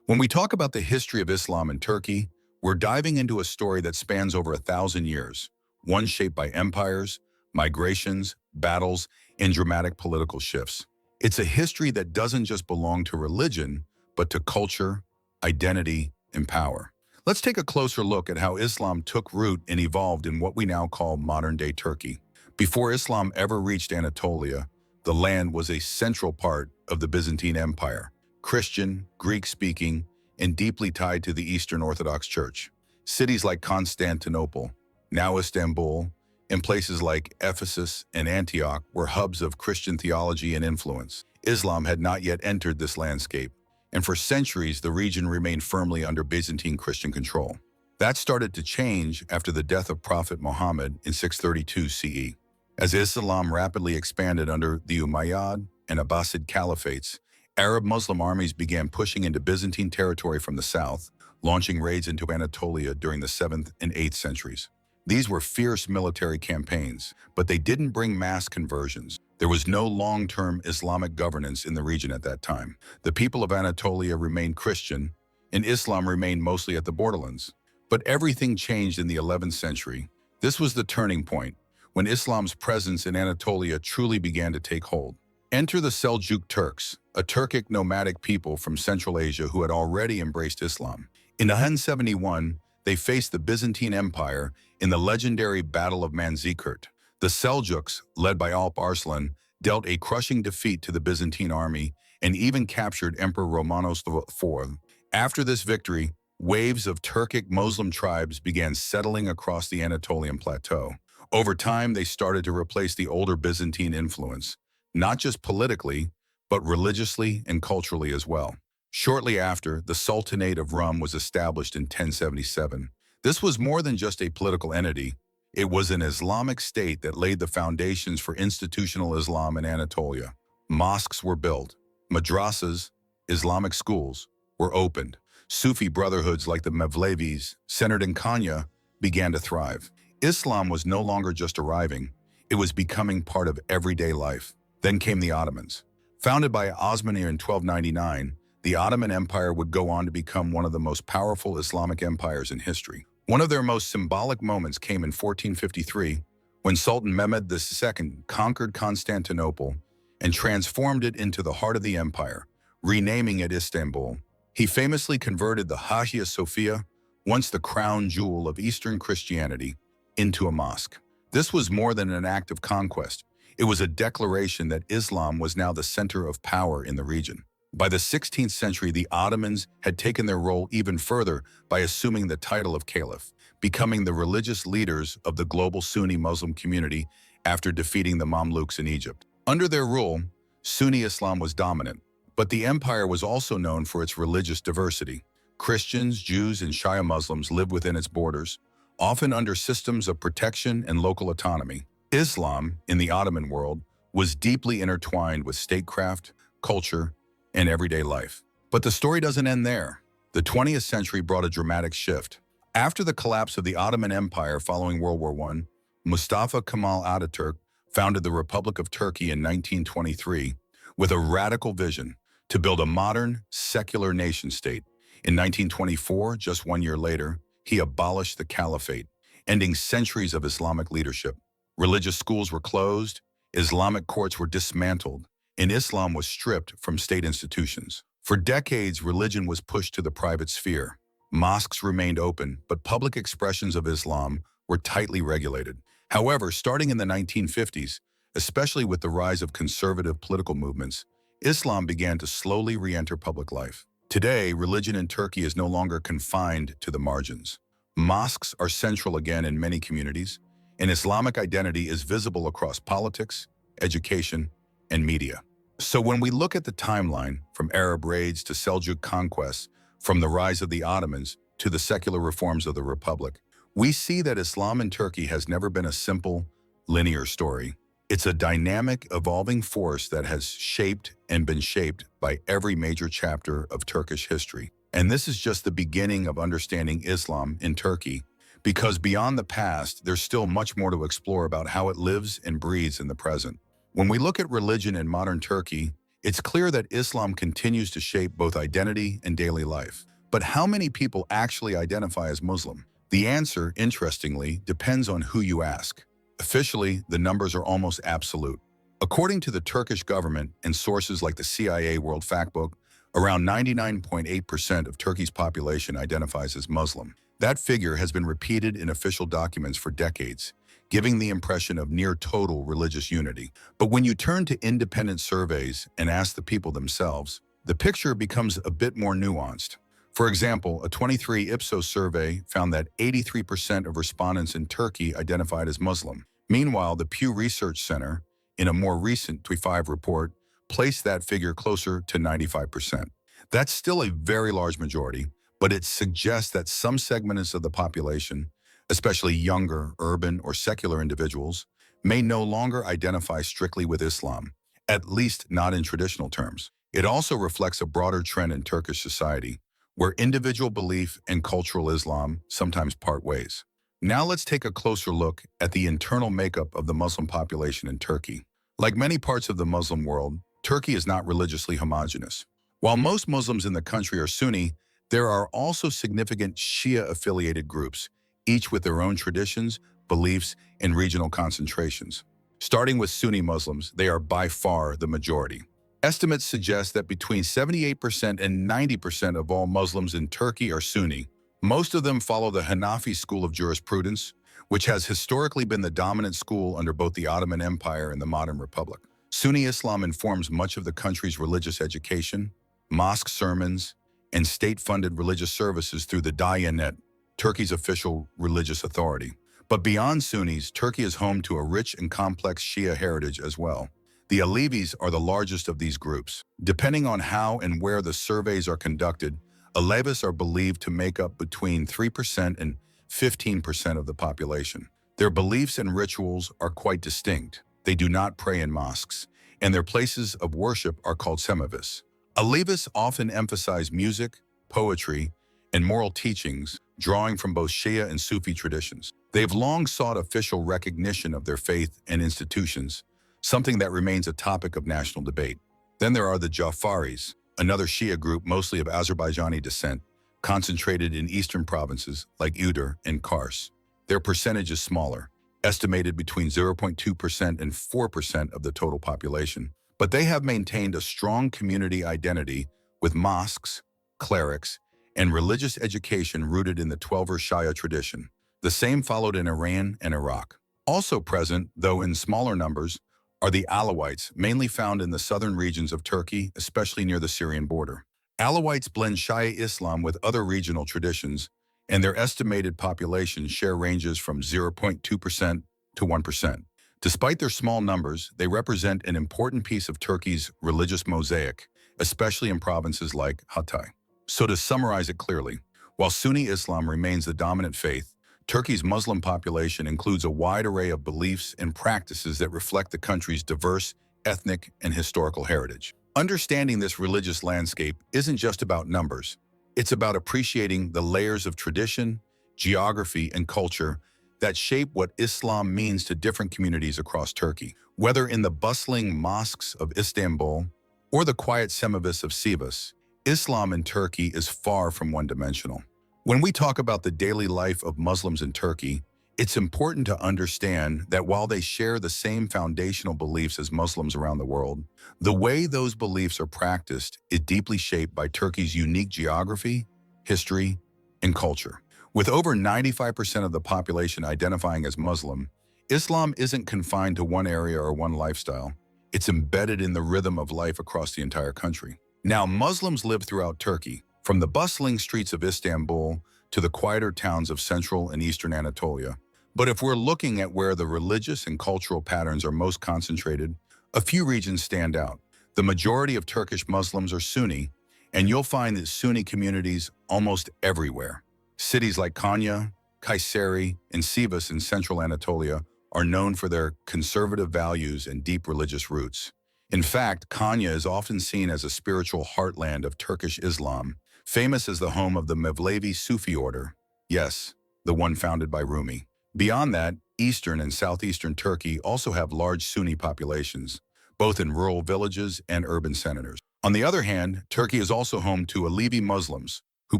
When we talk about the history of Islam in Turkey, we're diving into a story that spans over 1,000 years, one shaped by empires, migrations, battles, and dramatic political shifts. It's a history that doesn't just belong to religion, but to culture, identity, and power. Let's take a closer look at how Islam took root and evolved in what we now call modern-day Turkey. Before Islam ever reached Anatolia, the land was a central part of the Byzantine Empire, Christian, Greek-speaking, and deeply tied to the Eastern Orthodox Church. Cities like Constantinople, now Istanbul, and places like Ephesus and Antioch were hubs of Christian theology and influence. Islam had not yet entered this landscape, and for centuries the region remained firmly under Byzantine Christian control. That started to change after the death of Prophet Muhammad in 632 CE. As Islam rapidly expanded under the Umayyad and Abbasid caliphates, Arab Muslim armies began pushing into Byzantine territory from the south, launching raids into Anatolia during the 7th and 8th centuries. These were fierce military campaigns, but they didn't bring mass conversions. There was no long-term Islamic governance in the region at that time. The people of Anatolia remained Christian, and Islam remained mostly at the borderlands. But everything changed in the 11th century. This was the turning point, when Islam's presence in Anatolia truly began to take hold. Enter the Seljuk Turks, a Turkic nomadic people from Central Asia who had already embraced Islam. In 971, they faced the Byzantine Empire in the legendary Battle of Manzikert. The Seljuks, led by Alp Arslan, dealt a crushing defeat to the Byzantine army and even captured Emperor Romanos IV. After this victory, waves of Turkic Muslim tribes began settling across the Anatolian plateau. Over time, they started to replace the older Byzantine influence, not just politically, but religiously and culturally as well. Shortly after, the Sultanate of Rum was established in 1077. This was more than just a political entity. It was an Islamic state that laid the foundations for institutional Islam in Anatolia. Mosques were built, madrasas, Islamic schools, were opened. Sufi brotherhoods like the Mevlevis, centered in Konya, began to thrive. Islam was no longer just arriving, it was becoming part of everyday life. Then came the Ottomans. Founded by Osmanir in 1299, the Ottoman Empire would go on to become one of the most powerful Islamic empires in history. One of their most symbolic moments came in 1453, when Sultan Mehmed II conquered Constantinople and transformed it into the heart of the empire, renaming it Istanbul. He famously converted the Hagia Sophia, once the crown jewel of Eastern Christianity, into a mosque. This was more than an act of conquest. It was a declaration that Islam was now the center of power in the region. By the 16th century, the Ottomans had taken their role even further by assuming the title of caliph, becoming the religious leaders of the global Sunni Muslim community after defeating the Mamluks in Egypt. Under their rule, Sunni Islam was dominant, but the empire was also known for its religious diversity. Christians, Jews, and Shia Muslims lived within its borders, often under systems of protection and local autonomy. Islam, in the Ottoman world, was deeply intertwined with statecraft, culture, and everyday life. But the story doesn't end there. The 20th century brought a dramatic shift. After the collapse of the Ottoman Empire following World War I, Mustafa Kemal Ataturk founded the Republic of Turkey in 1923 with a radical vision to build a modern, secular nation-state. In 1924, just 1 year later, he abolished the caliphate, ending centuries of Islamic leadership. Religious schools were closed, Islamic courts were dismantled, and Islam was stripped from state institutions. For decades, religion was pushed to the private sphere. Mosques remained open, but public expressions of Islam were tightly regulated. However, starting in the 1950s, especially with the rise of conservative political movements, Islam began to slowly re-enter public life. Today, religion in Turkey is no longer confined to the margins. Mosques are central again in many communities, and Islamic identity is visible across politics, education, and media. So when we look at the timeline, from Arab raids to Seljuk conquests, from the rise of the Ottomans to the secular reforms of the Republic, we see that Islam in Turkey has never been a simple, linear story. It's a dynamic, evolving force that has shaped and been shaped by every major chapter of Turkish history. And this is just the beginning of understanding Islam in Turkey, because beyond the past, there's still much more to explore about how it lives and breathes in the present. When we look at religion in modern Turkey, It's clear that Islam continues to shape both identity and daily life. But how many people actually identify as Muslim? The answer, interestingly, depends on who you ask. Officially, the numbers are almost absolute. According to the Turkish government and sources like the CIA World Factbook, around 99.8% of Turkey's population identifies as Muslim. That figure has been repeated in official documents for decades, giving the impression of near total religious unity. But when you turn to independent surveys and ask the people themselves, the picture becomes a bit more nuanced. For example, a 23 Ipsos survey found that 83% of respondents in Turkey identified as Muslim. Meanwhile, the Pew Research Center, in a more recent 25 report, placed that figure closer to 95%. That's still a very large majority, but it suggests that some segments of the population, especially younger, urban, or secular individuals, may no longer identify strictly with Islam, at least not in traditional terms. It also reflects a broader trend in Turkish society, where individual belief and cultural Islam sometimes part ways. Now let's take a closer look at the internal makeup of the Muslim population in Turkey. Like many parts of the Muslim world, Turkey is not religiously homogeneous. While most Muslims in the country are Sunni, there are also significant Shia-affiliated groups, each with their own traditions, beliefs, and regional concentrations. Starting with Sunni Muslims, they are by far the majority. Estimates suggest that between 78% and 90% of all Muslims in Turkey are Sunni. Most of them follow the Hanafi school of jurisprudence, which has historically been the dominant school under both the Ottoman Empire and the modern Republic. Sunni Islam informs much of the country's religious education, mosque sermons, and state-funded religious services through the Diyanet, Turkey's official religious authority. But beyond Sunnis, Turkey is home to a rich and complex Shia heritage as well. The Alevis are the largest of these groups. Depending on how and where the surveys are conducted, Alevis are believed to make up between 3% and 15% of the population. Their beliefs and rituals are quite distinct. They do not pray in mosques, and their places of worship are called semavis. Alevis often emphasize music, poetry, and moral teachings, drawing from both Shia and Sufi traditions. They've long sought official recognition of their faith and institutions, something that remains a topic of national debate. Then there are the Jafaris, another Shia group mostly of Azerbaijani descent, concentrated in eastern provinces like Iğdır and Kars. Their percentage is smaller, estimated between 0.2% and 4% of the total population. But they have maintained a strong community identity with mosques, clerics, and religious education rooted in the Twelver Shia tradition. The same followed in Iran and Iraq. Also present, though in smaller numbers, are the Alawites, mainly found in the southern regions of Turkey, especially near the Syrian border. Alawites blend Shia Islam with other regional traditions, and their estimated population share ranges from 0.2% to 1%. Despite their small numbers, they represent an important piece of Turkey's religious mosaic, especially in provinces like Hatay. So to summarize it clearly, while Sunni Islam remains the dominant faith, Turkey's Muslim population includes a wide array of beliefs and practices that reflect the country's diverse ethnic and historical heritage. Understanding this religious landscape isn't just about numbers. It's about appreciating the layers of tradition, geography, and culture that shape what Islam means to different communities across Turkey. Whether in the bustling mosques of Istanbul or the quiet semavis of Sivas, Islam in Turkey is far from one-dimensional. When we talk about the daily life of Muslims in Turkey, it's important to understand that while they share the same foundational beliefs as Muslims around the world, the way those beliefs are practiced is deeply shaped by Turkey's unique geography, history, and culture. With over 95% of the population identifying as Muslim, Islam isn't confined to one area or one lifestyle. It's embedded in the rhythm of life across the entire country. Now, Muslims live throughout Turkey, from the bustling streets of Istanbul to the quieter towns of central and eastern Anatolia. But if we're looking at where the religious and cultural patterns are most concentrated, a few regions stand out. The majority of Turkish Muslims are Sunni, and you'll find that Sunni communities almost everywhere. Cities like Konya, Kayseri, and Sivas in central Anatolia are known for their conservative values and deep religious roots. In fact, Konya is often seen as a spiritual heartland of Turkish Islam, famous as the home of the Mevlevi Sufi order. Yes, the one founded by Rumi. Beyond that, eastern and southeastern Turkey also have large Sunni populations, both in rural villages and urban centers. On the other hand, Turkey is also home to Alevi Muslims, who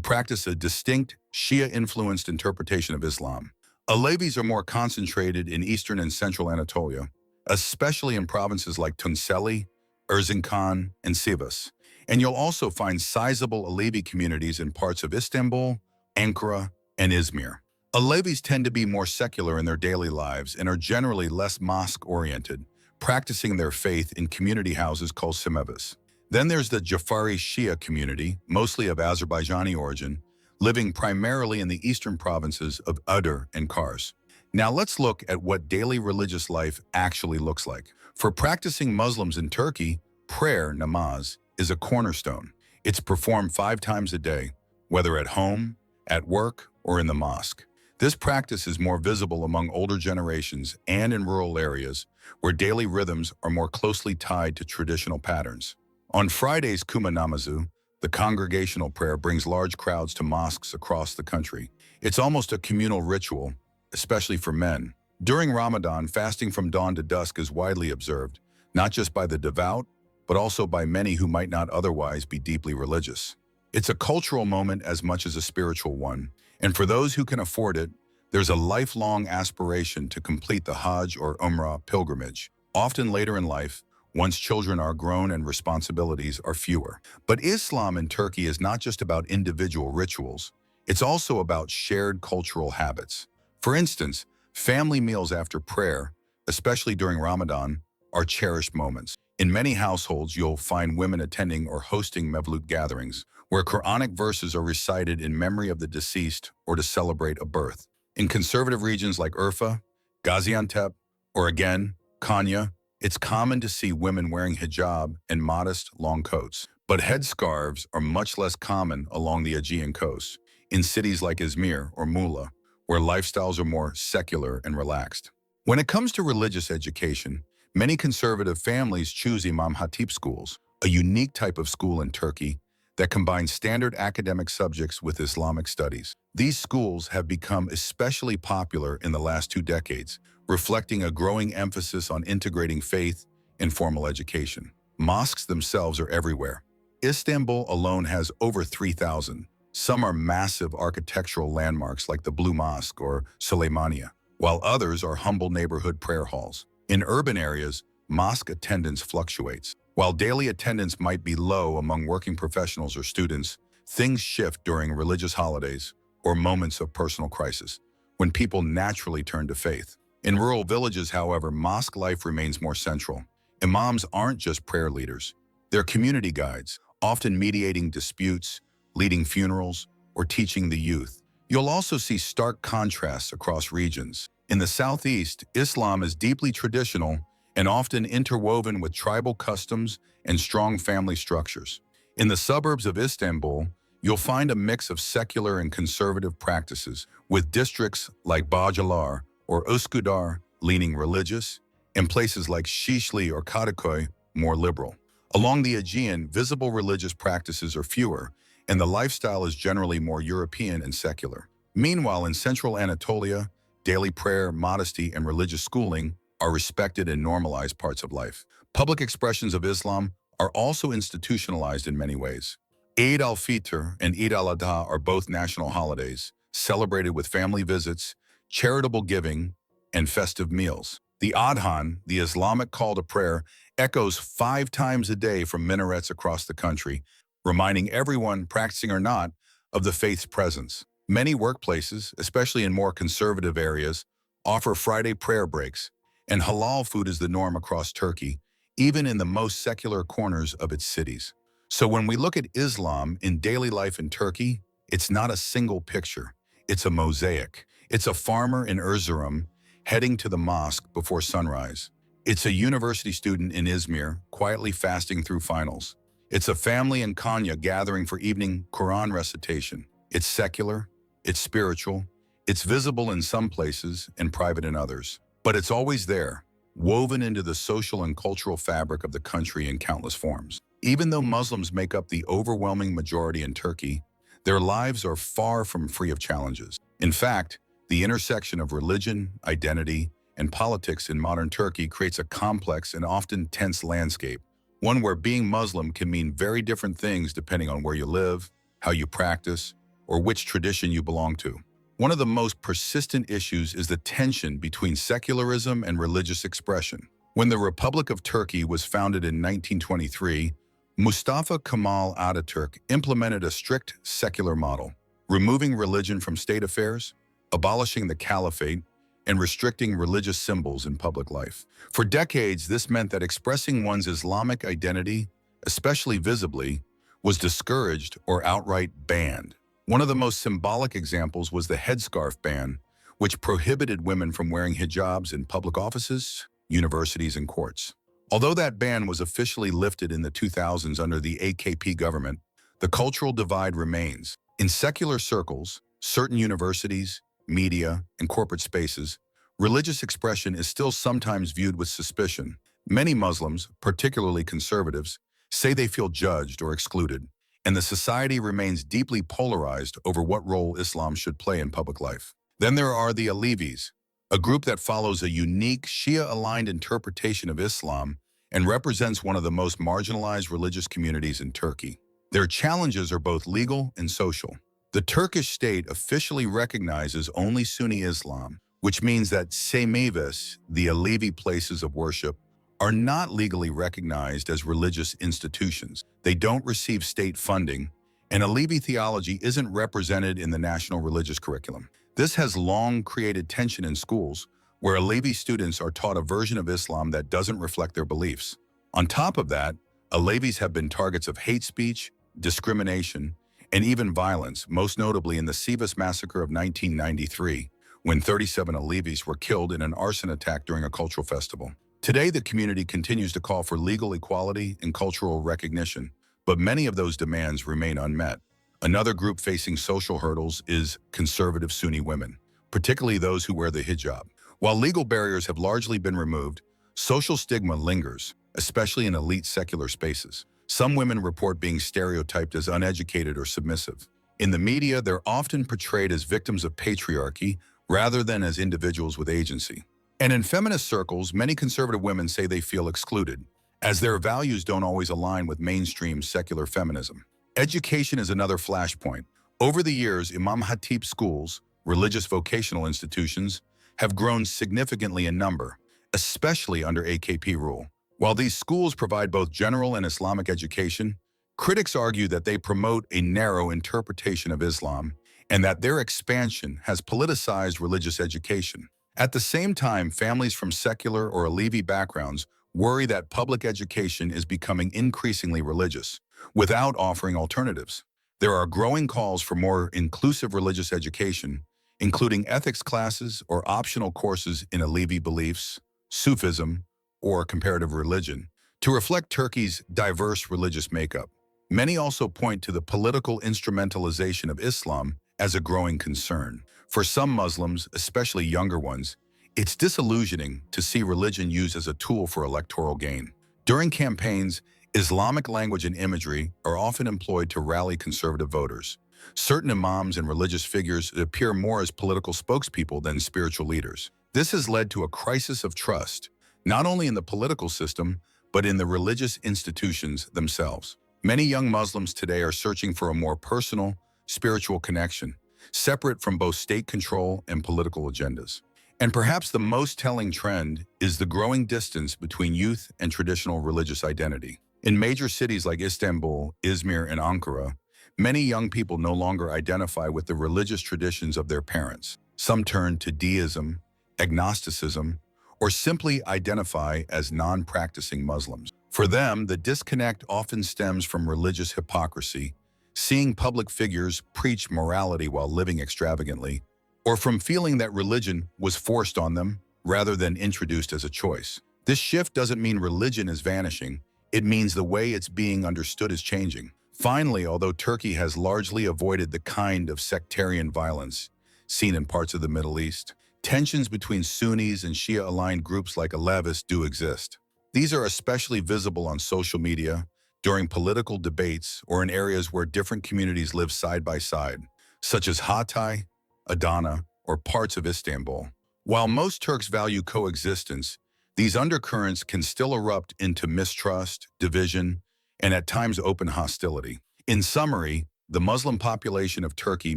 practice a distinct Shia-influenced interpretation of Islam. Alevis are more concentrated in eastern and central Anatolia, especially in provinces like Tunceli, Erzincan, and Sivas. And you'll also find sizable Alevi communities in parts of Istanbul, Ankara, and Izmir. Alevis tend to be more secular in their daily lives and are generally less mosque-oriented, practicing their faith in community houses called simevis. Then there's the Jafari Shia community, mostly of Azerbaijani origin, living primarily in the eastern provinces of Iğdır and Kars. Now let's look at what daily religious life actually looks like. For practicing Muslims in Turkey, prayer, namaz, is a cornerstone. It's performed 5 times a day, whether at home, at work, or in the mosque. This practice is more visible among older generations and in rural areas where daily rhythms are more closely tied to traditional patterns. On Fridays, Kuma Namazu, the congregational prayer, brings large crowds to mosques across the country. It's almost a communal ritual, especially for men. During Ramadan, fasting from dawn to dusk is widely observed, not just by the devout, but also by many who might not otherwise be deeply religious. It's a cultural moment as much as a spiritual one, and for those who can afford it, there's a lifelong aspiration to complete the Hajj or Umrah pilgrimage, often later in life, once children are grown and responsibilities are fewer. But Islam in Turkey is not just about individual rituals, it's also about shared cultural habits. For instance, family meals after prayer, especially during Ramadan, are cherished moments. In many households, you'll find women attending or hosting Mevlüt gatherings, where Quranic verses are recited in memory of the deceased or to celebrate a birth. In conservative regions like Urfa, Gaziantep, or again, Konya, it's common to see women wearing hijab and modest, long coats. But headscarves are much less common along the Aegean coast, in cities like Izmir or Muğla, where lifestyles are more secular and relaxed. When it comes to religious education, many conservative families choose Imam Hatip schools, a unique type of school in Turkey that combines standard academic subjects with Islamic studies. These schools have become especially popular in the last 2 decades, reflecting a growing emphasis on integrating faith and formal education. Mosques themselves are everywhere. Istanbul alone has over 3,000. Some are massive architectural landmarks like the Blue Mosque or Süleymaniye, while others are humble neighborhood prayer halls. In urban areas, mosque attendance fluctuates. While daily attendance might be low among working professionals or students, things shift during religious holidays or moments of personal crisis, when people naturally turn to faith. In rural villages, however, mosque life remains more central. Imams aren't just prayer leaders. They're community guides, often mediating disputes, leading funerals, or teaching the youth. You'll also see stark contrasts across regions. In the southeast, Islam is deeply traditional and often interwoven with tribal customs and strong family structures. In the suburbs of Istanbul, you'll find a mix of secular and conservative practices, with districts like Bağcılar or Üsküdar leaning religious, and places like Şişli or Kadıköy more liberal. Along the Aegean, visible religious practices are fewer, and the lifestyle is generally more European and secular. Meanwhile, in central Anatolia, daily prayer, modesty, and religious schooling are respected and normalized parts of life. Public expressions of Islam are also institutionalized in many ways. Eid al-Fitr and Eid al-Adha are both national holidays, celebrated with family visits, charitable giving, and festive meals. The Adhan, the Islamic call to prayer, echoes 5 times a day from minarets across the country, reminding everyone, practicing or not, of the faith's presence. Many workplaces, especially in more conservative areas, offer Friday prayer breaks, and halal food is the norm across Turkey, even in the most secular corners of its cities. So when we look at Islam in daily life in Turkey, it's not a single picture. It's a mosaic. It's a farmer in Erzurum heading to the mosque before sunrise. It's a university student in Izmir quietly fasting through finals. It's a family in Konya gathering for evening Quran recitation. It's secular, it's spiritual, it's visible in some places and private in others. But it's always there, woven into the social and cultural fabric of the country in countless forms. Even though Muslims make up the overwhelming majority in Turkey, their lives are far from free of challenges. In fact, the intersection of religion, identity, and politics in modern Turkey creates a complex and often tense landscape, one where being Muslim can mean very different things depending on where you live, how you practice, or which tradition you belong to. One of the most persistent issues is the tension between secularism and religious expression. When the Republic of Turkey was founded in 1923, Mustafa Kemal Ataturk implemented a strict secular model, removing religion from state affairs, abolishing the caliphate, and restricting religious symbols in public life. For decades, this meant that expressing one's Islamic identity, especially visibly, was discouraged or outright banned. One of the most symbolic examples was the headscarf ban, which prohibited women from wearing hijabs in public offices, universities, and courts. Although that ban was officially lifted in the 2000s under the AKP government, the cultural divide remains. In secular circles, certain universities, media, and corporate spaces, religious expression is still sometimes viewed with suspicion. Many Muslims, particularly conservatives, say they feel judged or excluded, and the society remains deeply polarized over what role Islam should play in public life. Then there are the Alevis, a group that follows a unique Shia-aligned interpretation of Islam and represents one of the most marginalized religious communities in Turkey. Their challenges are both legal and social. The Turkish state officially recognizes only Sunni Islam, which means that Semevis, the Alevi places of worship, are not legally recognized as religious institutions. They don't receive state funding, and Alevi theology isn't represented in the national religious curriculum. This has long created tension in schools, where Alevi students are taught a version of Islam that doesn't reflect their beliefs. On top of that, Alevis have been targets of hate speech, discrimination, and even violence, most notably in the Sivas massacre of 1993, when 37 Alevis were killed in an arson attack during a cultural festival. Today, the community continues to call for legal equality and cultural recognition, but many of those demands remain unmet. Another group facing social hurdles is conservative Sunni women, particularly those who wear the hijab. While legal barriers have largely been removed, social stigma lingers, especially in elite secular spaces. Some women report being stereotyped as uneducated or submissive. In the media, they're often portrayed as victims of patriarchy rather than as individuals with agency. And in feminist circles, many conservative women say they feel excluded, as their values don't always align with mainstream secular feminism. Education is another flashpoint. Over the years, Imam Hatip schools, religious vocational institutions, have grown significantly in number, especially under AKP rule. While these schools provide both general and Islamic education, critics argue that they promote a narrow interpretation of Islam and that their expansion has politicized religious education. At the same time, families from secular or Alevi backgrounds worry that public education is becoming increasingly religious, without offering alternatives. There are growing calls for more inclusive religious education, including ethics classes or optional courses in Alevi beliefs, Sufism, or comparative religion, to reflect Turkey's diverse religious makeup. Many also point to the political instrumentalization of Islam as a growing concern. For some Muslims, especially younger ones, it's disillusioning to see religion used as a tool for electoral gain. During campaigns, Islamic language and imagery are often employed to rally conservative voters. Certain imams and religious figures appear more as political spokespeople than spiritual leaders. This has led to a crisis of trust, not only in the political system, but in the religious institutions themselves. Many young Muslims today are searching for a more personal, spiritual connection, separate from both state control and political agendas. And perhaps the most telling trend is the growing distance between youth and traditional religious identity. In major cities like Istanbul, Izmir, and Ankara, many young people no longer identify with the religious traditions of their parents. Some turn to deism, agnosticism, or simply identify as non-practicing Muslims. For them, the disconnect often stems from religious hypocrisy, seeing public figures preach morality while living extravagantly, or from feeling that religion was forced on them rather than introduced as a choice. This shift doesn't mean religion is vanishing, it means the way it's being understood is changing. Finally, although Turkey has largely avoided the kind of sectarian violence seen in parts of the Middle East, tensions between Sunnis and Shia-aligned groups like Alevis do exist. These are especially visible on social media, during political debates, or in areas where different communities live side by side, such as Hatay, Adana, or parts of Istanbul. While most Turks value coexistence, these undercurrents can still erupt into mistrust, division, and at times open hostility. In summary, the Muslim population of Turkey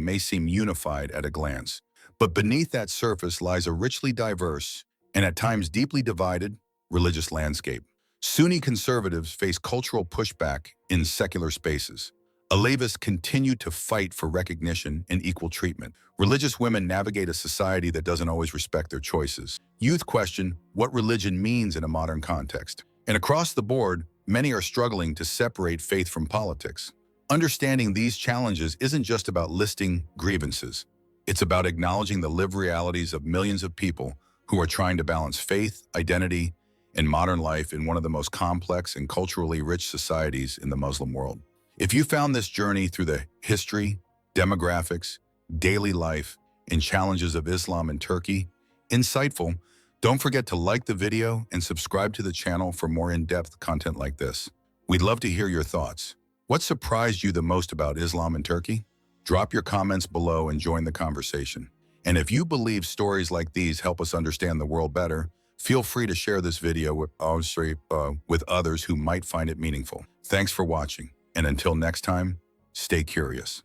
may seem unified at a glance, but beneath that surface lies a richly diverse and at times deeply divided religious landscape. Sunni conservatives face cultural pushback in secular spaces. Alevists continue to fight for recognition and equal treatment. Religious women navigate a society that doesn't always respect their choices. Youth question what religion means in a modern context. And across the board, many are struggling to separate faith from politics. Understanding these challenges isn't just about listing grievances. It's about acknowledging the lived realities of millions of people who are trying to balance faith, identity, and modern life in one of the most complex and culturally rich societies in the Muslim world. If you found this journey through the history, demographics, daily life, and challenges of Islam in Turkey insightful, don't forget to like the video and subscribe to the channel for more in-depth content like this. We'd love to hear your thoughts. What surprised you the most about Islam in Turkey? Drop your comments below and join the conversation. And if you believe stories like these help us understand the world better, feel free to share this video with others who might find it meaningful. Thanks for watching. And until next time, stay curious.